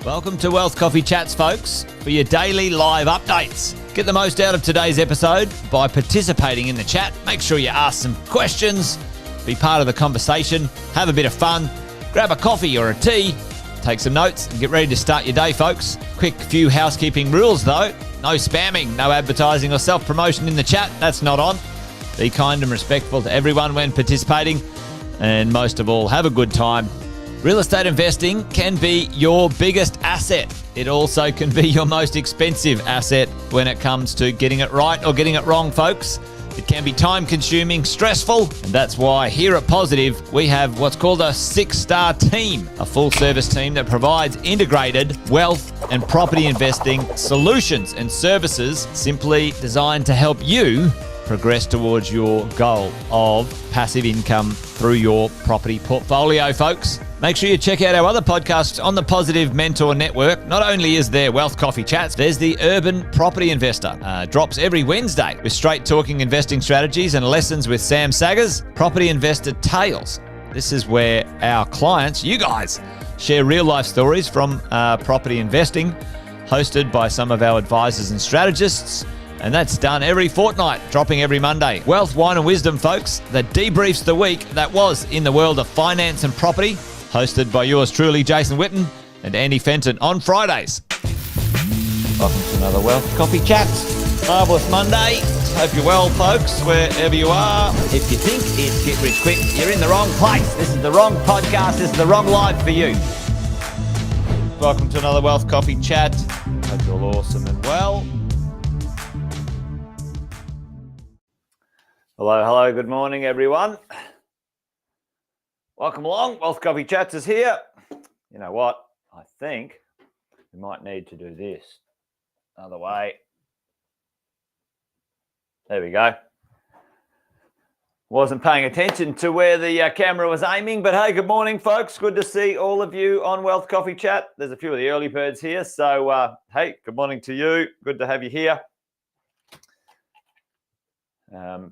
Welcome to Wealth Coffee Chats, folks, for your daily live updates. Get the most out of today's episode by participating in the chat. Make sure you ask some questions, be part of the conversation, have a bit of fun, grab a coffee or a tea, take some notes, and get ready to start your day, folks. Quick few housekeeping rules, though. No spamming, no advertising or self-promotion in the chat. That's not on. Be kind and respectful to everyone when participating. And most of all, have a good time. Real estate investing can be your biggest asset. It also can be your most expensive asset when it comes to getting it right or getting it wrong, folks. It can be time-consuming, stressful, and that's why here at Positive, we have what's called a 6-star team, a full-service team that provides integrated wealth and property investing solutions and services simply designed to help you progress towards your goal of passive income through your property portfolio, folks. Make sure you check out our other podcasts on the Positive Mentor Network. Not only is there Wealth Coffee Chats, there's the Urban Property Investor. Drops every Wednesday with straight talking investing strategies and lessons with Sam Saggers. Property Investor Tales. This is where our clients, you guys, share real life stories from property investing, hosted by some of our advisors and strategists. And that's done every fortnight, dropping every Monday. Wealth, Wine and Wisdom, folks, that debriefs the week that was in the world of finance and property, hosted by yours truly, Jason Witten and Andy Fenton on Fridays. Welcome to another Wealth Coffee Chats. Marvellous Monday. Hope you're well, folks, wherever you are. If you think it's Get Rich Quick, you're in the wrong place. This is the wrong podcast. This is the wrong live for you. Welcome to another Wealth Coffee Chat. Hope you're all awesome and well. Hello, good morning, everyone. Welcome along. Wealth Coffee Chats is here. You know what? I think we might need to do this. Other way. There we go. Wasn't paying attention to where the camera was aiming, but hey, good morning, folks. Good to see all of you on Wealth Coffee Chat. There's a few of the early birds here, so hey, good morning to you. Good to have you here.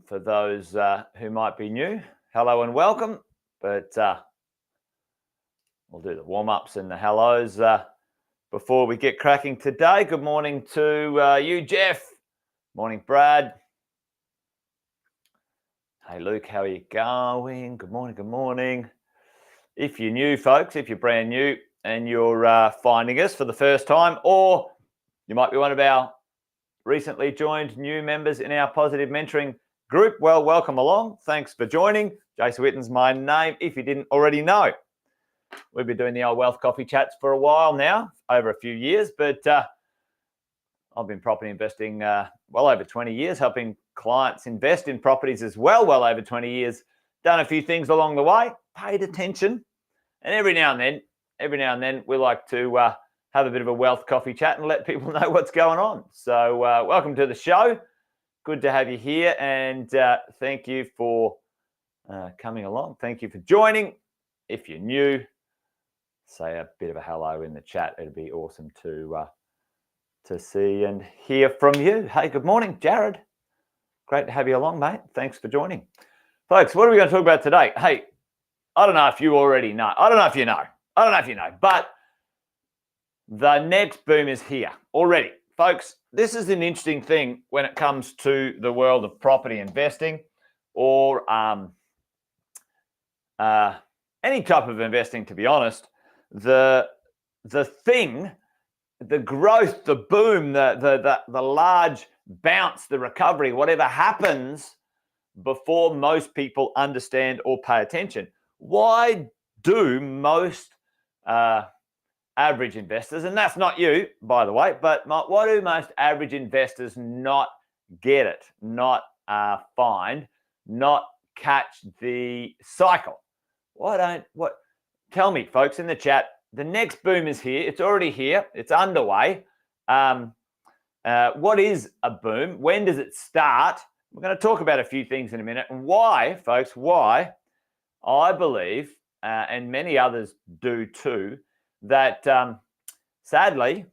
For those who might be new, hello and welcome. But we'll do the warm-ups and the hellos before we get cracking today. Good morning to you, Jeff. Morning, Brad. Hey, Luke, how are you going? Good morning, good morning. If you're new, folks, if you're brand new and you're finding us for the first time, or you might be one of our recently joined new members in our Positive Mentoring group, well, welcome along. Thanks for joining. Jason Witten's my name, if you didn't already know. We've been doing the old Wealth Coffee Chats for a while now, over a few years, but I've been property investing well over 20 years, helping clients invest in properties as well over 20 years. Done a few things along the way, paid attention, and every now and then we like to have a bit of a Wealth Coffee Chat and let people know what's going on. So welcome to the show. Good to have you here, and thank you for coming along. Thank you for joining. If you're new, say a bit of a hello in the chat. It'd be awesome to see and hear from you. Hey, good morning, Jared. Great to have you along, mate. Thanks for joining. Folks, what are we going to talk about today? Hey, I don't know if you already know. I don't know if you know, but the next boom is here already. Folks, this is an interesting thing when it comes to the world of property investing or any type of investing, to be honest. The growth, the boom, the large bounce, the recovery, whatever happens before most people understand or pay attention. Why do most average investors, and that's not you, by the way, but why do most average investors not get it, not find, not catch the cycle? Tell me, folks, in the chat, the next boom is here. It's already here. It's underway. What is a boom? When does it start? We're going to talk about a few things in a minute, and why, folks, why I believe, and many others do too, that sadly,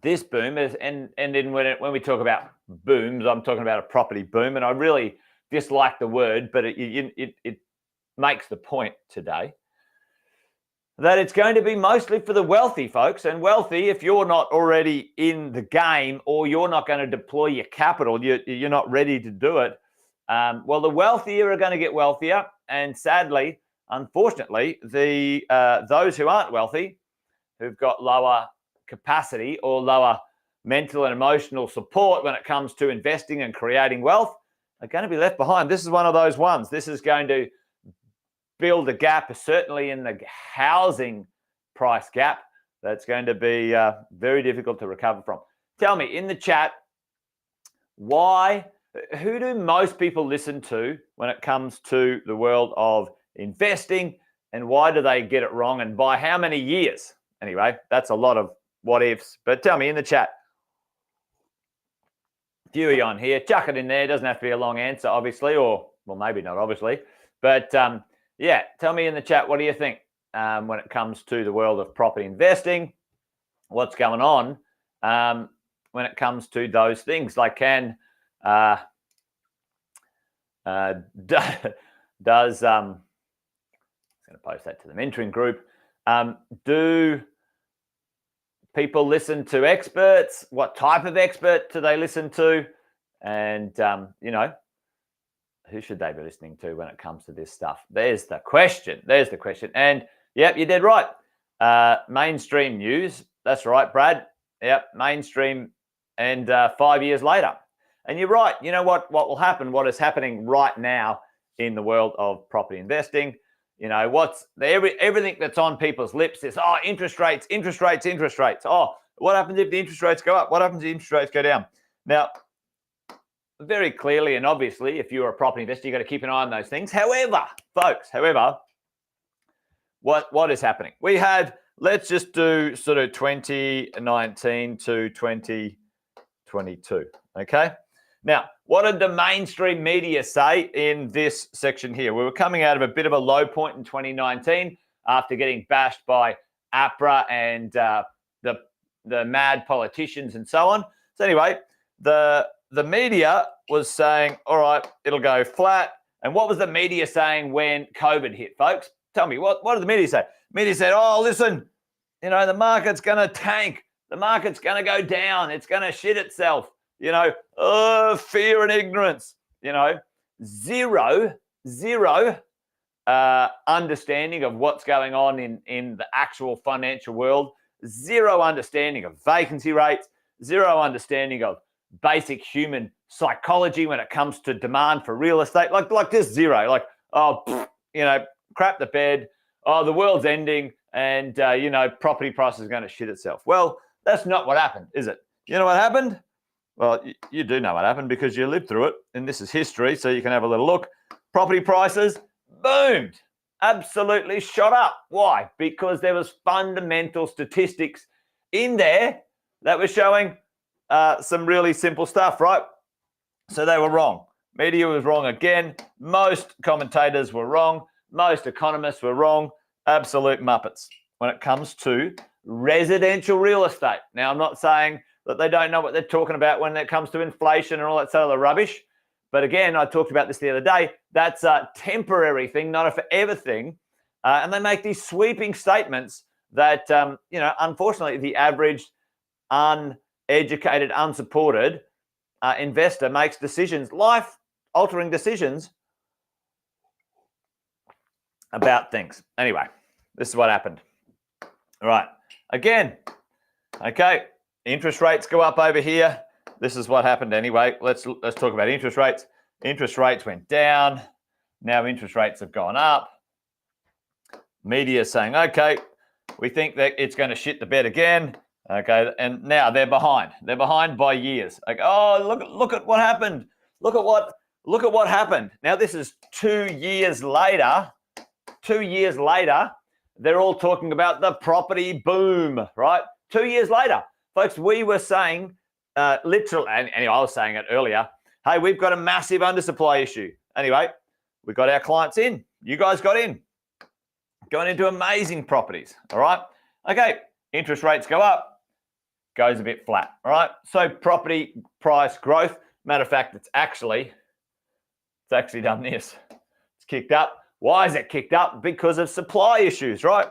this boom is, and then when we talk about booms, I'm talking about a property boom, and I really dislike the word, but it makes the point today. that it's going to be mostly for the wealthy, folks. And wealthy, if you're not already in the game or you're not going to deploy your capital, you're not ready to do it. Well, the wealthier are going to get wealthier. And sadly, unfortunately, those who aren't wealthy, who've got lower capacity or lower mental and emotional support when it comes to investing and creating wealth, are going to be left behind. This is one of those ones. This is going to build a gap, certainly in the housing price gap, that's going to be very difficult to recover from. Tell me in the chat, who do most people listen to when it comes to the world of investing, and why do they get it wrong, and by how many years? Anyway, that's a lot of what ifs, but tell me in the chat. Dewey on here, chuck it in there. It doesn't have to be a long answer, obviously, or, well, maybe not, obviously, but yeah, tell me in the chat, what do you think when it comes to the world of property investing? What's going on when it comes to those things? Like, does I'm going to post that to the mentoring group. Do people listen to experts? What type of expert do they listen to? And, you know, who should they be listening to when it comes to this stuff? There's the question. There's the question. And, yep, you did right. Mainstream news. That's right, Brad. Yep, mainstream, and 5 years later. And you're right. You know what will happen, what is happening right now in the world of property investing? You know, everything that's on people's lips is, oh, interest rates, interest rates, interest rates. Oh, what happens if the interest rates go up? What happens if the interest rates go down? Now, very clearly and obviously, if you're a property investor, you've got to keep an eye on those things. However, folks, what is happening? We had, let's just do sort of 2019 to 2022, okay? Now, what did the mainstream media say in this section here? We were coming out of a bit of a low point in 2019 after getting bashed by APRA and the mad politicians and so on. So anyway, the media was saying, all right, it'll go flat. And what was the media saying when COVID hit, folks? Tell me, what did the media say? Media said, oh, listen, you know, the market's going to tank. The market's going to go down. It's going to shit itself. You know, fear and ignorance. You know, zero understanding of what's going on in the actual financial world. Zero understanding of vacancy rates. Zero understanding of basic human psychology when it comes to demand for real estate. Like just zero. Like, oh, you know, crap the bed. Oh, the world's ending, and you know, property prices are going to shit itself. Well, that's not what happened, is it? You know what happened? Well, you do know what happened because you lived through it, and this is history, so you can have a little look. Property prices boomed, absolutely shot up. Why? Because there was fundamental statistics in there that were showing some really simple stuff, right? So they were wrong. Media was wrong again. Most commentators were wrong. Most economists were wrong. Absolute muppets when it comes to residential real estate. Now, I'm not saying that they don't know what they're talking about when it comes to inflation and all that sort of rubbish. But again, I talked about this the other day. That's a temporary thing, not a forever thing. And they make these sweeping statements that, you know, unfortunately, the average uneducated, unsupported investor makes decisions, life-altering decisions about things. Anyway, this is what happened. All right. Again, okay, interest rates go up over here. This is what happened anyway. Let's talk about interest rates. Interest rates went down. Now interest rates have gone up. Media saying, okay, we think that it's going to shit the bed again. Okay, and now they're behind. They're behind by years. Like, oh, look at what happened. Look at what happened. Now this is 2 years later. 2 years later, they're all talking about the property boom, right? 2 years later, folks, we were saying literally, and anyway, I was saying it earlier, hey, we've got a massive undersupply issue. Anyway, we got our clients in. You guys got in. Going into amazing properties, all right? Okay, interest rates go up, goes a bit flat, all right? So property price growth, matter of fact, it's actually done this. It's kicked up. Why is it kicked up? Because of supply issues, right?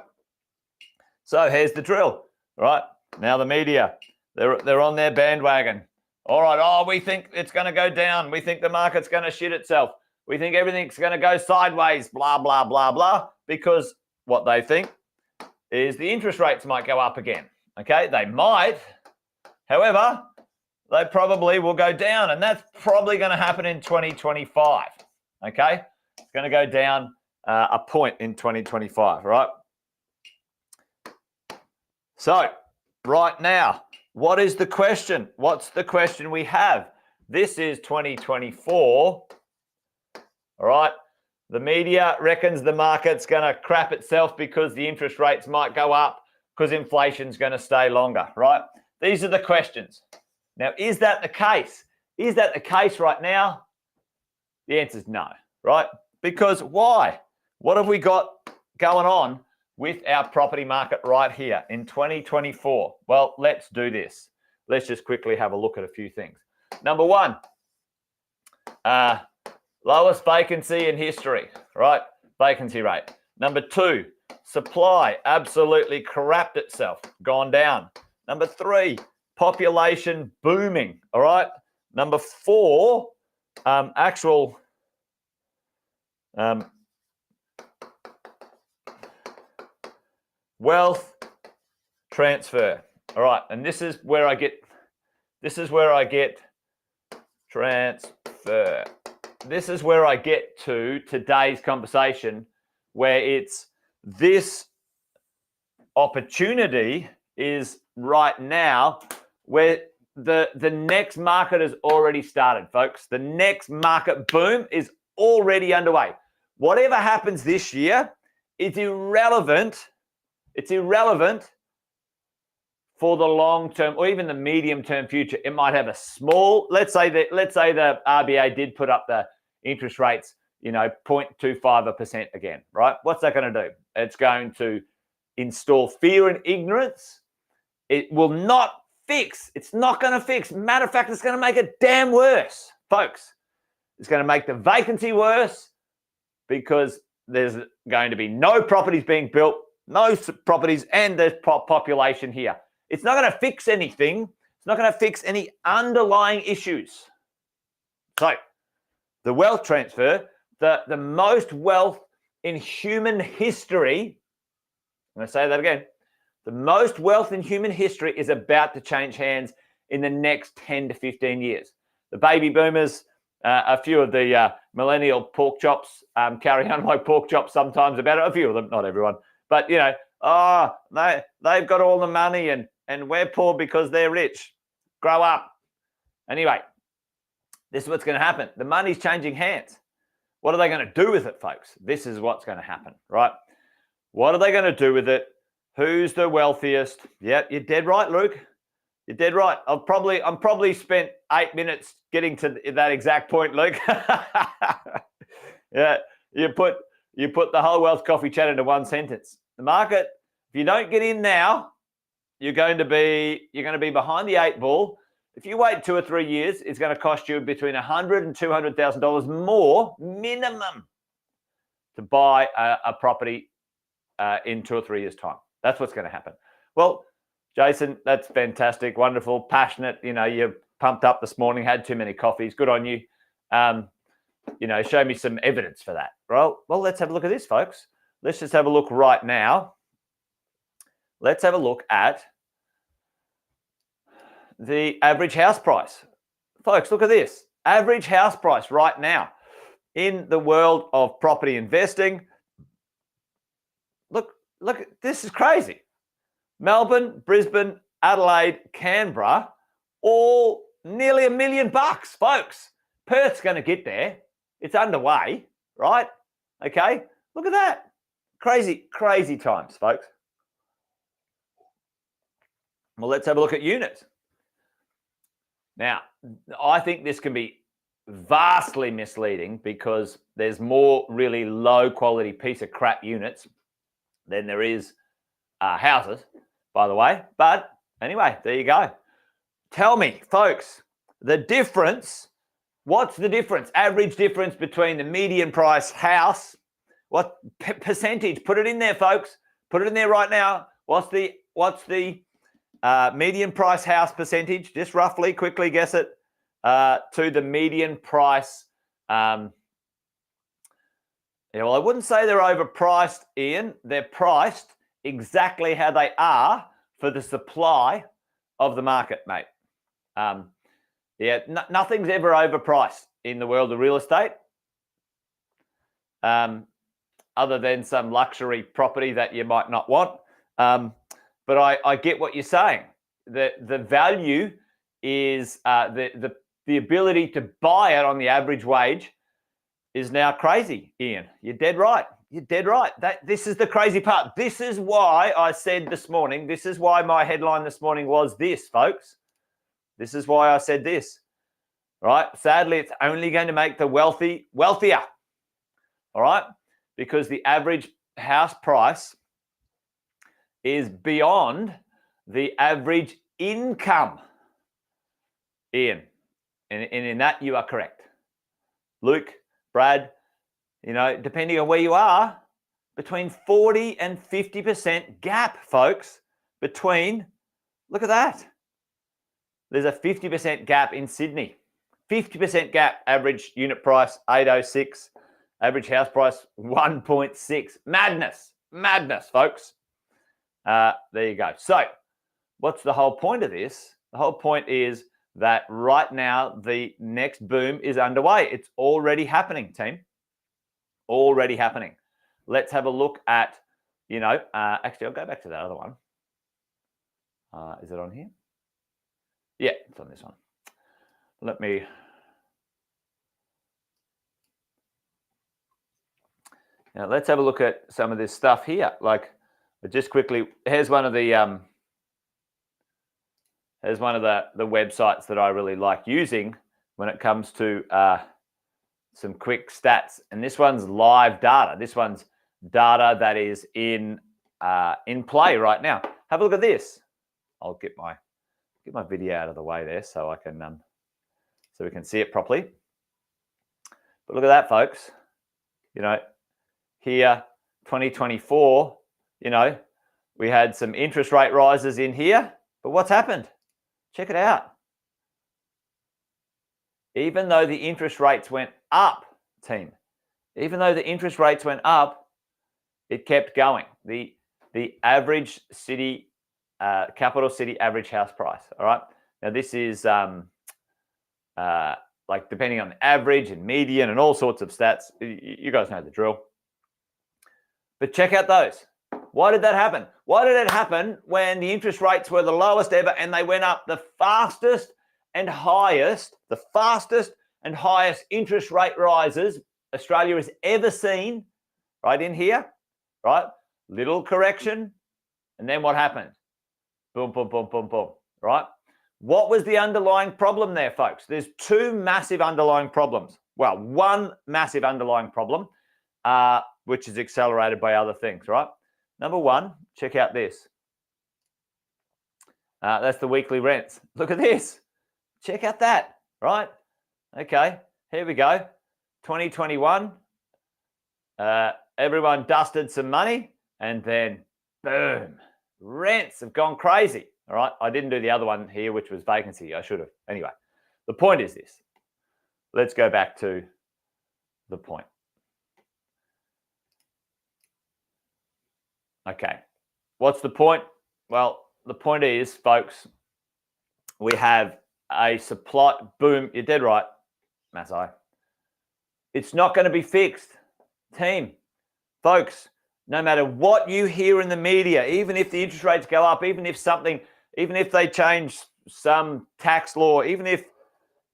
So here's the drill, right? Now the media, they're on their bandwagon. All right, we think it's going to go down. We think the market's going to shit itself. We think everything's going to go sideways, blah, blah, blah, blah, because what they think is the interest rates might go up again, okay? They might. However, they probably will go down, and that's probably going to happen in 2025, okay? It's going to go down a point in 2025, right? So, right now, what is the question? What's the question we have? This is 2024, all right? The media reckons the market's going to crap itself because the interest rates might go up because inflation's going to stay longer, right? These are the questions. Now, is that the case? Is that the case right now? The answer is no, right? Because why? What have we got going on with our property market right here in 2024? Well, let's do this. Let's just quickly have a look at a few things. Number one, lowest vacancy in history, right? Vacancy rate. Number two, supply absolutely crapped itself, gone down. Number three, population booming, all right? Number four, actual wealth transfer, all right? And this is where I get transfer. This is where I get to today's conversation, where it's this opportunity is right now where the next market has already started, folks. The next market boom is already underway. Whatever happens this year, it's irrelevant. It's irrelevant for the long term or even the medium term future. It might have a small, let's say the RBA did put up the interest rates, 0.25% again, right? What's that going to do? It's going to install fear and ignorance. It will not fix. It's not going to fix. Matter of fact, it's going to make it damn worse, folks. It's going to make the vacancy worse because there's going to be no properties being built, no properties, and there's population here. It's not going to fix anything. It's not going to fix any underlying issues. So, the wealth transfer, the most wealth in human history, I'm going to say that again, the most wealth in human history is about to change hands in the next 10 to 15 years. The baby boomers, a few of the millennial pork chops carry on like pork chops sometimes about it. A few of them, not everyone. But, they've got all the money and we're poor because they're rich. Grow up. Anyway, this is what's going to happen. The money's changing hands. What are they going to do with it, folks? This is what's going to happen, right? What are they going to do with it? Who's the wealthiest? Yep, you're dead right, Luke. You're dead right. I'm probably spent 8 minutes getting to that exact point, Luke. Yeah, you put the whole Wealth Coffee Chat into one sentence. The market, if you don't get in now, you're going to be behind the 8 ball. If you wait 2 or 3 years, it's going to cost you between $100,000 and $200,000 more minimum to buy a property in 2 or 3 years' time. That's what's going to happen. Well, Jason, that's fantastic, wonderful, passionate. You're pumped up this morning, had too many coffees. Good on you. Show me some evidence for that. Well, let's have a look at this, folks. Let's just have a look right now. Let's have a look at the average house price. Folks, look at this. Average house price right now in the world of property investing. Look, this is crazy. Melbourne, Brisbane, Adelaide, Canberra, all nearly $1 million, folks. Perth's going to get there. It's underway, right? Okay, look at that. Crazy, crazy times, folks. Well, let's have a look at units. Now, I think this can be vastly misleading because there's more really low quality piece of crap units than there is houses, by the way. But anyway, there you go. Tell me, folks, the difference. What's the difference? Average difference between the median price house. What percentage? Put it in there, folks. Put it in there right now. What's the median price house percentage? Just roughly, quickly guess it to the median price. Yeah, well, I wouldn't say they're overpriced, Ian. They're priced exactly how they are for the supply of the market, mate. Nothing's ever overpriced in the world of real estate, other than some luxury property that you might not want. But I get what you're saying. The value is the ability to buy it on the average wage is now crazy, Ian. You're dead right. You're dead right. This is the crazy part. This is why I said this morning, this is why my headline this morning was this, folks. This is why I said this, right? Sadly, it's only going to make the wealthy wealthier, all right? Because the average house price is beyond the average income, Ian. And in that, you are correct. Luke, Brad, depending on where you are, between 40 and 50% gap, folks, between, look at that. There's a 50% gap in Sydney. 50% gap, average unit price, 806. Average house price, 1.6. Madness, folks. There you go. So what's the whole point of this? The whole point is that right now, the next boom is underway. It's already happening, team. Already happening. Let's have a look at, actually, I'll go back to that other one. Is it on here? Yeah, it's on this one. Now let's have a look at some of this stuff here. Like, just quickly, here's one of the websites that I really like using when it comes to some quick stats. And this one's live data. This one's data that is in play right now. Have a look at this. I'll get my video out of the way there so I can so we can see it properly. But look at that, folks. Here, 2024, we had some interest rate rises in here, but what's happened? Check it out. Even though the interest rates went up, team, even though the interest rates went up, it kept going. The average city, capital city average house price, all right? Now, this is like depending on the average and median and all sorts of stats. You guys know the drill. But check out those. Why did that happen? Why did it happen when the interest rates were the lowest ever and they went up the fastest and highest interest rate rises Australia has ever seen, right in here, right? Little correction. And then what happened? Boom, boom, boom, boom, boom, right? What was the underlying problem there, folks? There's two massive underlying problems. Well, one massive underlying problem, which is accelerated by other things, right? Number one, check out this. That's the weekly rents. Look at this. Check out that, right? Okay, here we go. 2021, everyone dusted some money and then boom, rents have gone crazy, all right? I didn't do the other one here, which was vacancy. I should have. Anyway, the point is this. Let's go back to the point. Okay, what's the point? Well, the point is, folks, we have a supply boom. You're dead right, Masai. It's not going to be fixed, team. Folks, no matter what you hear in the media, even if the interest rates go up, even if they change some tax law, even if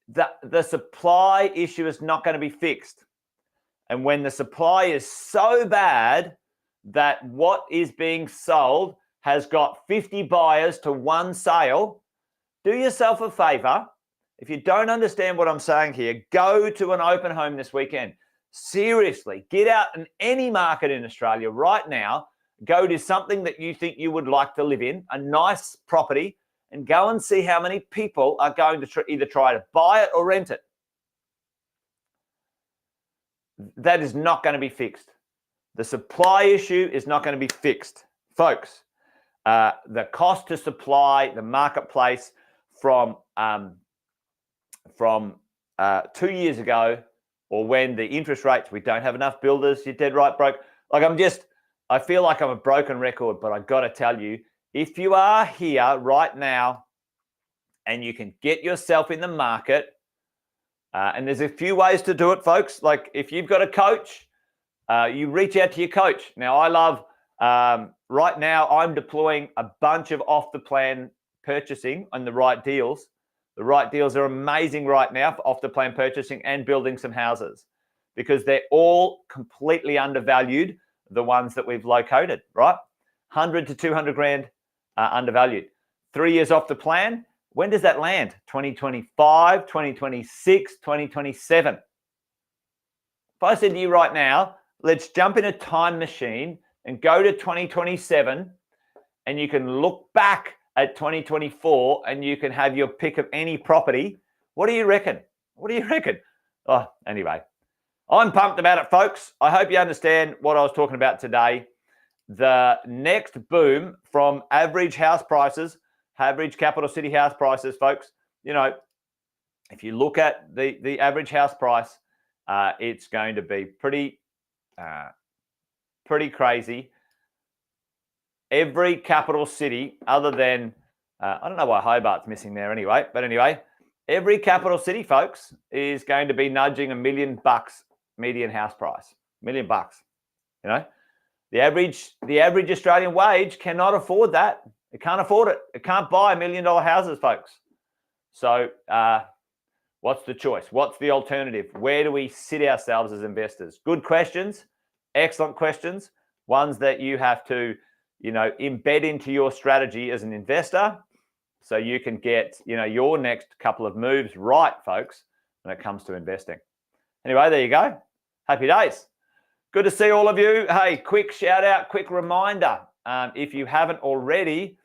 the supply issue is not going to be fixed. And when the supply is so bad that what is being sold has got 50 buyers to one sale, do yourself a favor. If you don't understand what I'm saying here, go to an open home this weekend. Seriously, get out in any market in Australia right now. Go to something that you think you would like to live in, a nice property, and go and see how many people are going to either try to buy it or rent it. That is not going to be fixed. The supply issue is not going to be fixed. Folks, the cost to supply, the marketplace from 2 years ago, or when the interest rates, we don't have enough builders, you're dead right broke. Like I feel like I'm a broken record, but I got to tell you, if you are here right now and you can get yourself in the market, and there's a few ways to do it, folks. Like if you've got a coach, you reach out to your coach. Now, I love, right now, I'm deploying a bunch of off-the-plan purchasing on the right deals. The right deals are amazing right now for off-the-plan purchasing and building some houses, because they're all completely undervalued, the ones that we've located, right? 100 to 200 grand undervalued. 3 years off the plan. When does that land? 2025, 2026, 2027. If I said to you right now, let's jump in a time machine and go to 2027, and you can look back at 2024 and you can have your pick of any property, what do you reckon? What do you reckon? Oh, anyway, I'm pumped about it, folks. I hope you understand what I was talking about today. The next boom from average house prices, average capital city house prices, folks, you know, if you look at the average house price, it's going to be pretty crazy. Every capital city, other than, I don't know why Hobart's missing there anyway, but anyway, every capital city, folks, is going to be nudging $1 million median house price. $1 million, you know. The average Australian wage cannot afford that. It can't afford it. It can't buy $1 million houses, folks. So what's the choice? What's the alternative? Where do we sit ourselves as investors? Good questions, excellent questions, ones that you have to, you know, embed into your strategy as an investor, so you can get, you know, your next couple of moves right, folks, when it comes to investing. Anyway, there you go. Happy days. Good to see all of you. Hey, quick shout out, quick reminder. If you haven't already,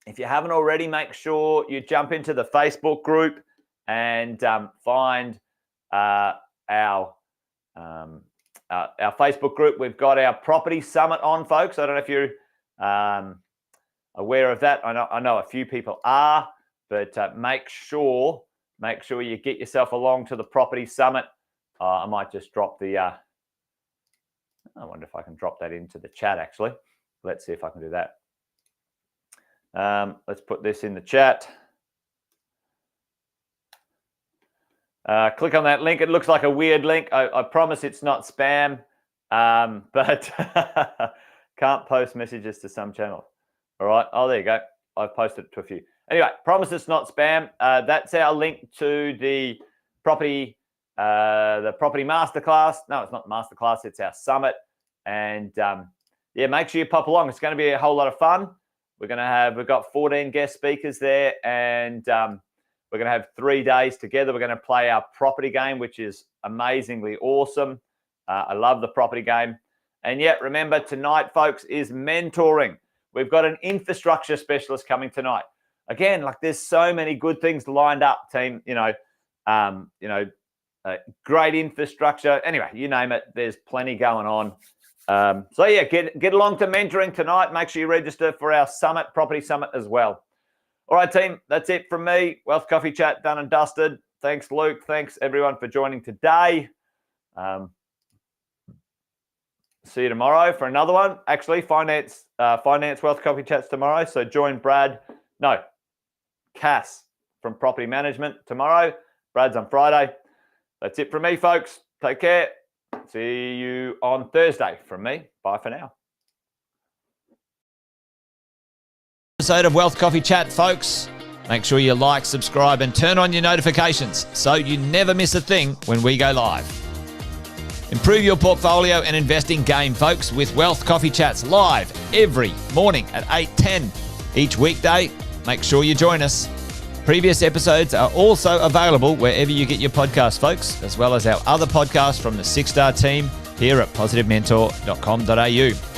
make sure you jump into the Facebook group and find our Facebook group. We've got our property summit on, folks. I don't know if you're aware of that. I know a few people are, but make sure you get yourself along to the property summit. I might just drop the. I wonder if I can drop that into the chat. Actually, let's see if I can do that. Let's put this in the chat. Click on that link. It looks like a weird link. I promise it's not spam, but can't post messages to some channels. All right. Oh, there you go. I've posted it to a few. Anyway, promise it's not spam. That's our link to the property masterclass. No, it's not masterclass. It's our summit. And yeah, make sure you pop along. It's going to be a whole lot of fun. We've got 14 guest speakers there, and we're going to have 3 days together. We're going to play our property game, which is amazingly awesome. I love the property game. And yet, remember, tonight, folks, is mentoring. We've got an infrastructure specialist coming tonight. Again, like there's so many good things lined up, team. Great infrastructure. Anyway, you name it. There's plenty going on. So yeah, get along to mentoring tonight. Make sure you register for our summit, property summit as well. All right, team, that's it from me. Wealth Coffee Chat done and dusted. Thanks, Luke. Thanks, everyone, for joining today. See you tomorrow for another one. Actually, finance Wealth Coffee Chats tomorrow. So join Cass from Property Management tomorrow. Brad's on Friday. That's it from me, folks. Take care. See you on Thursday from me. Bye for now. Episode of Wealth Coffee Chat, folks. Make sure you like, subscribe, and turn on your notifications so you never miss a thing when we go live. Improve your portfolio and investing game, folks, with Wealth Coffee Chats live every morning at 8:10 each weekday. Make sure you join us. Previous episodes are also available wherever you get your podcasts, folks, as well as our other podcasts from the 6 Star team here at positivementor.com.au.